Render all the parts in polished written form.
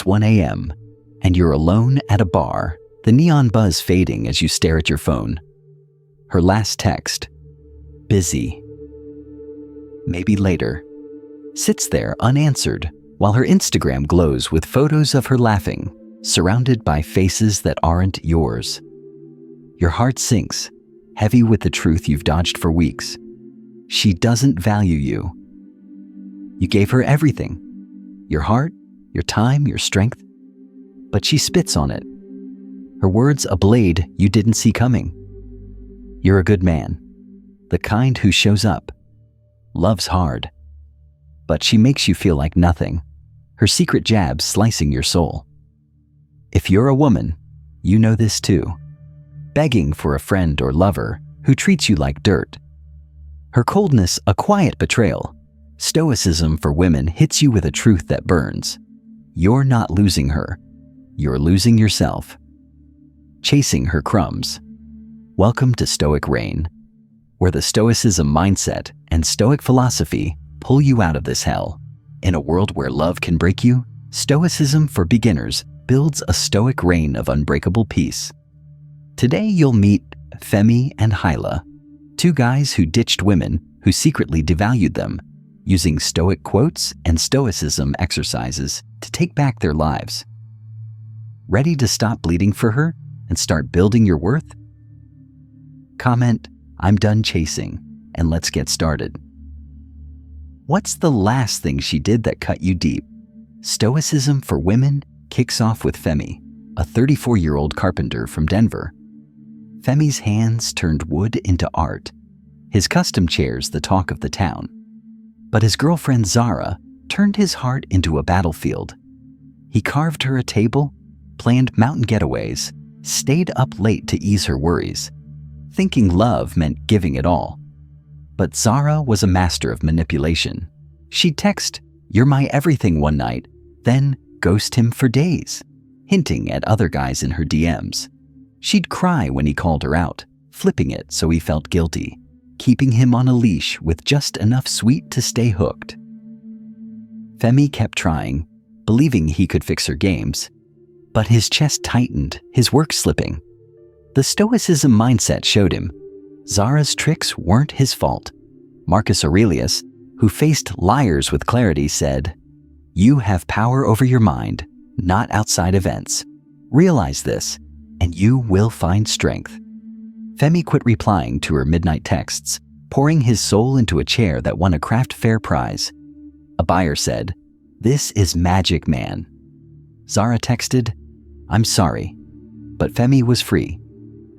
It's 1 a.m., and you're alone at a bar, the neon buzz fading as you stare at your phone. Her last text, busy. Maybe later, sits there unanswered while her Instagram glows with photos of her laughing, surrounded by faces that aren't yours. Your heart sinks, heavy with the truth you've dodged for weeks. She doesn't value you. You gave her everything, your heart, your time, your strength, but she spits on it. Her words a blade you didn't see coming. You're a good man, the kind who shows up, loves hard, but she makes you feel like nothing, her secret jab slicing your soul. If you're a woman, you know this too. Begging for a friend or lover who treats you like dirt. Her coldness a quiet betrayal. Stoicism for women hits you with a truth that burns. You're not losing her. You're losing yourself. Chasing her crumbs. Welcome to Stoic Reign, where the Stoicism mindset and Stoic philosophy pull you out of this hell. In a world where love can break you, Stoicism for beginners builds a Stoic reign of unbreakable peace. Today you'll meet Femi and Hyla, two guys who ditched women who secretly devalued them, using Stoic quotes and Stoicism exercises to take back their lives. Ready to stop bleeding for her and start building your worth? Comment, "I'm done chasing," and let's get started. What's the last thing she did that cut you deep? Stoicism for women kicks off with Femi, a 34-year-old carpenter from Denver. Femi's hands turned wood into art, his custom chairs the talk of the town. But his girlfriend Zara turned his heart into a battlefield. He carved her a table, planned mountain getaways, stayed up late to ease her worries, thinking love meant giving it all. But Zara was a master of manipulation. She'd text, "You're my everything" one night, then ghost him for days, hinting at other guys in her DMs. She'd cry when he called her out, flipping it so he felt guilty, keeping him on a leash with just enough sweet to stay hooked. Femi kept trying, believing he could fix her games, but his chest tightened, his work slipping. The Stoicism mindset showed him Zara's tricks weren't his fault. Marcus Aurelius, who faced liars with clarity, said, "You have power over your mind, not outside events. Realize this, and you will find strength." Femi quit replying to her midnight texts, pouring his soul into a chair that won a craft fair prize. A buyer said, "This is magic, man." Zara texted, "I'm sorry," but Femi was free.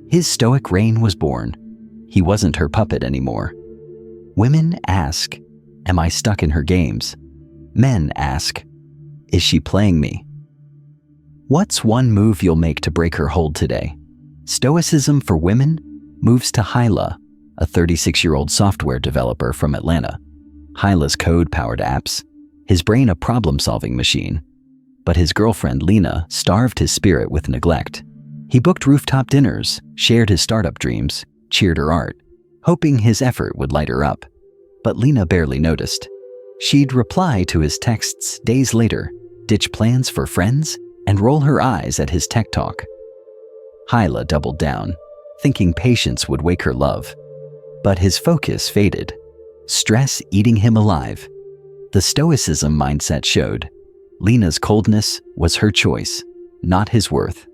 His Stoic reign was born. He wasn't her puppet anymore. Women ask, "Am I stuck in her games?" Men ask, "Is she playing me?" What's one move you'll make to break her hold today? Stoicism for women moves to Hyla, a 36-year-old software developer from Atlanta. Hyla's code-powered apps, his brain a problem-solving machine. But his girlfriend Lena starved his spirit with neglect. He booked rooftop dinners, shared his startup dreams, cheered her art, hoping his effort would light her up. But Lena barely noticed. She'd reply to his texts days later, ditch plans for friends, and roll her eyes at his tech talk. Hyla doubled down, thinking patience would wake her love. But his focus faded, stress eating him alive. The Stoicism mindset showed Lena's coldness was her choice, not his worth.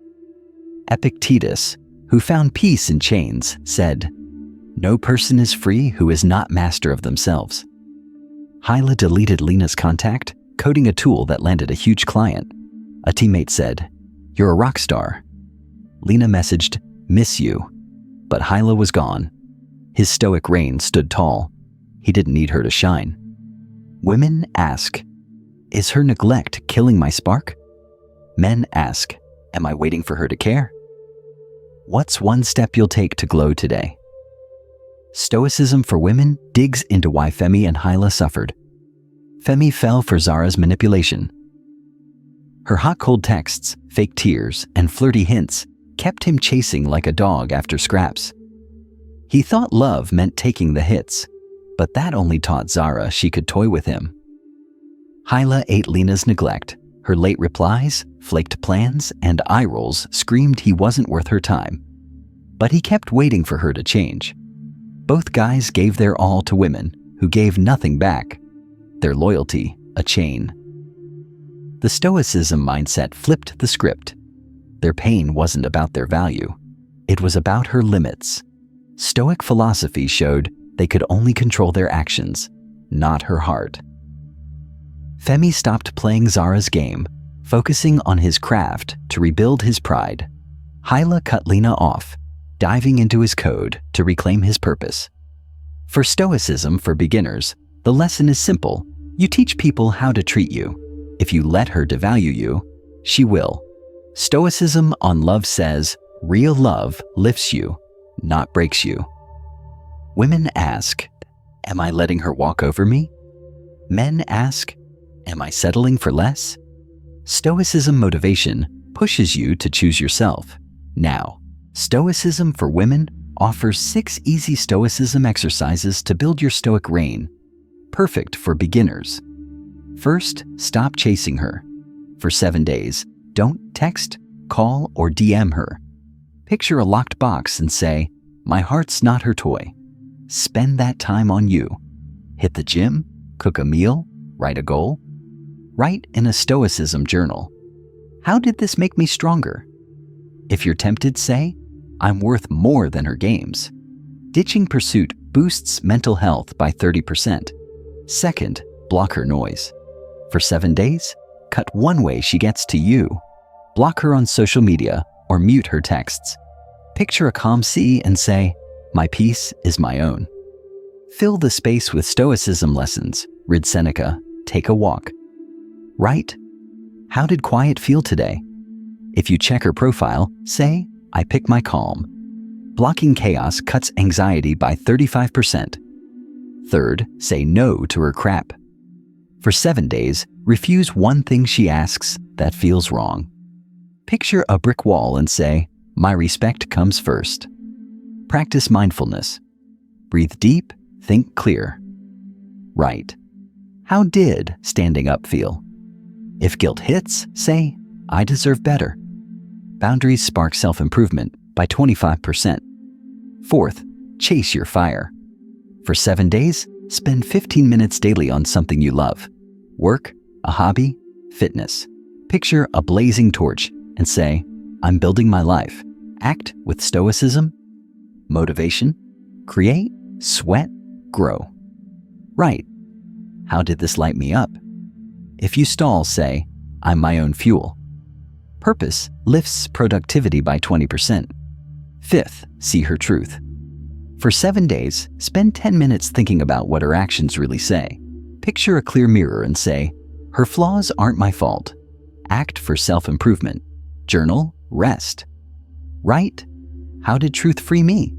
Epictetus, who found peace in chains, said, "No person is free who is not master of themselves." Hyla deleted Lena's contact, coding a tool that landed a huge client. A teammate said, "You're a rock star." Lena messaged, "Miss you," but Hyla was gone. His Stoic reign stood tall. He didn't need her to shine. Women ask, "Is her neglect killing my spark?" Men ask, "Am I waiting for her to care?" What's one step you'll take to glow today? Stoicism for women digs into why Femi and Hyla suffered. Femi fell for Zara's manipulation. Her hot-cold texts, fake tears, and flirty hints kept him chasing like a dog after scraps. He thought love meant taking the hits, but that only taught Zara she could toy with him. Hyla ate Lena's neglect, Her late replies, flaked plans, and eye rolls screamed he wasn't worth her time. But he kept waiting for her to change. Both guys gave their all to women who gave nothing back. Their loyalty, a chain. The Stoicism mindset flipped the script. Their pain wasn't about their value. It was about her limits. Stoic philosophy showed they could only control their actions, not her heart. Femi stopped playing Zara's game, focusing on his craft to rebuild his pride. Hyla cut Lena off, diving into his code to reclaim his purpose. For Stoicism for beginners, the lesson is simple. You teach people how to treat you. If you let her devalue you, she will. Stoicism on love says, real love lifts you, not breaks you. Women ask, am I letting her walk over me? Men ask, am I settling for less? Stoicism motivation pushes you to choose yourself. Now, Stoicism for women offers 6 easy Stoicism exercises to build your Stoic reign, perfect for beginners. First, stop chasing her. For 7 days, don't text, call, or DM her. Picture a locked box and say, my heart's not her toy. Spend that time on you. Hit the gym, cook a meal, write a goal. Write in a Stoicism journal. How did this make me stronger? If you're tempted, say, I'm worth more than her games. Ditching pursuit boosts mental health by 30%. Second, block her noise. For 7 days, cut one way she gets to you. Block her on social media or mute her texts. Picture a calm sea and say, my peace is my own. Fill the space with Stoicism lessons. Read Seneca, take a walk. Write, how did quiet feel today? If you check her profile, say, I pick my calm. Blocking chaos cuts anxiety by 35%. Third, say no to her crap. For 7 days, refuse one thing she asks that feels wrong. Picture a brick wall and say, my respect comes first. Practice mindfulness. Breathe deep, think clear. Write, how did standing up feel? If guilt hits, say, I deserve better. Boundaries spark self-improvement by 25%. Fourth, chase your fire. For 7 days, spend 15 minutes daily on something you love. Work, a hobby, fitness. Picture a blazing torch and say, I'm building my life. Act with Stoicism. Motivation, create, sweat, grow. Write, how did this light me up? If you stall, say, I'm my own fuel. Purpose lifts productivity by 20%. Fifth, see her truth. For 7 days, spend 10 minutes thinking about what her actions really say. Picture a clear mirror and say, her flaws aren't my fault. Act for self-improvement. Journal, rest. Write, how did truth free me?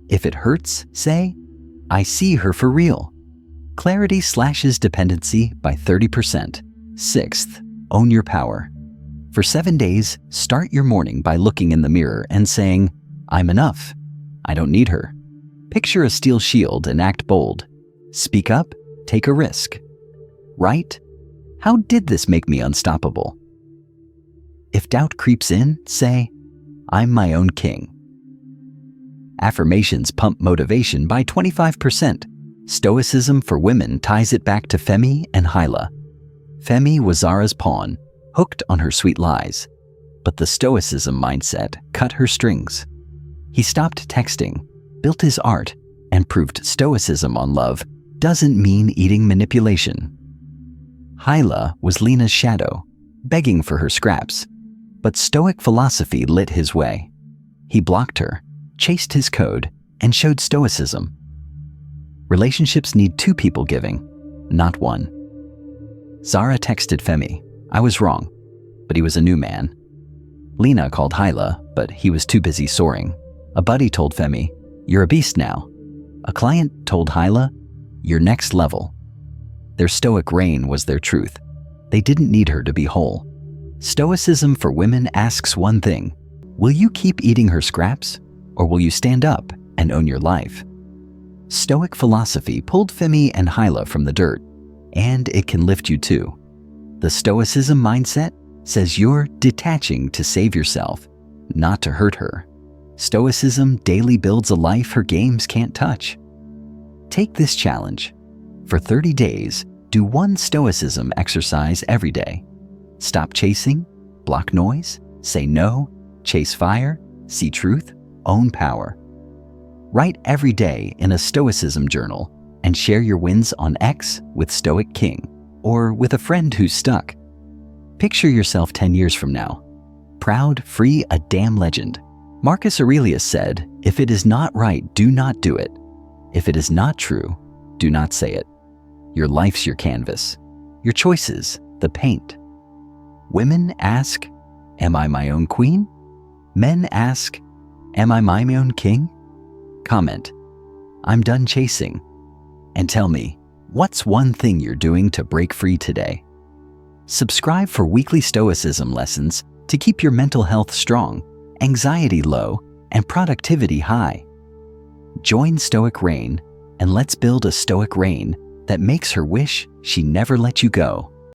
If it hurts, say, I see her for real. Clarity slashes dependency by 30%. Sixth, own your power. For 7 days, start your morning by looking in the mirror and saying, I'm enough. I don't need her. Picture a steel shield and act bold. Speak up, take a risk. Write, how did this make me unstoppable? If doubt creeps in, say, I'm my own king. Affirmations pump motivation by 25%. Stoicism for women ties it back to Femi and Hyla. Femi was Zara's pawn, hooked on her sweet lies. But the Stoicism mindset cut her strings. He stopped texting, built his art, and proved Stoicism on love doesn't mean eating manipulation. Hyla was Lena's shadow, begging for her scraps. But Stoic philosophy lit his way. He blocked her, chased his code, and showed Stoicism. Relationships need 2 people giving, not 1. Zara texted Femi, I was wrong, but he was a new man. Lena called Hyla, but he was too busy soaring. A buddy told Femi, you're a beast now. A client told Hyla, you're next level. Their Stoic reign was their truth. They didn't need her to be whole. Stoicism for women asks one thing, will you keep eating her scraps, or will you stand up and own your life? Stoic philosophy pulled Femi and Hyla from the dirt, and it can lift you too. The Stoicism mindset says you're detaching to save yourself, not to hurt her. Stoicism daily builds a life her games can't touch. Take this challenge. For 30 days, do one Stoicism exercise every day. Stop chasing, block noise, say no, chase fire, see truth, own power. Write every day in a Stoicism journal and share your wins on X with Stoic King or with a friend who's stuck. Picture yourself 10 years from now. Proud, free, a damn legend. Marcus Aurelius said, "If it is not right, do not do it. If it is not true, do not say it." Your life's your canvas. Your choices, the paint. Women ask, "Am I my own queen?" Men ask, "Am I my own king?" Comment, "I'm done chasing." And tell me, what's one thing you're doing to break free today? Subscribe for weekly Stoicism lessons to keep your mental health strong, anxiety low, and productivity high. Join Stoic Rain and let's build a Stoic Rain that makes her wish she never let you go.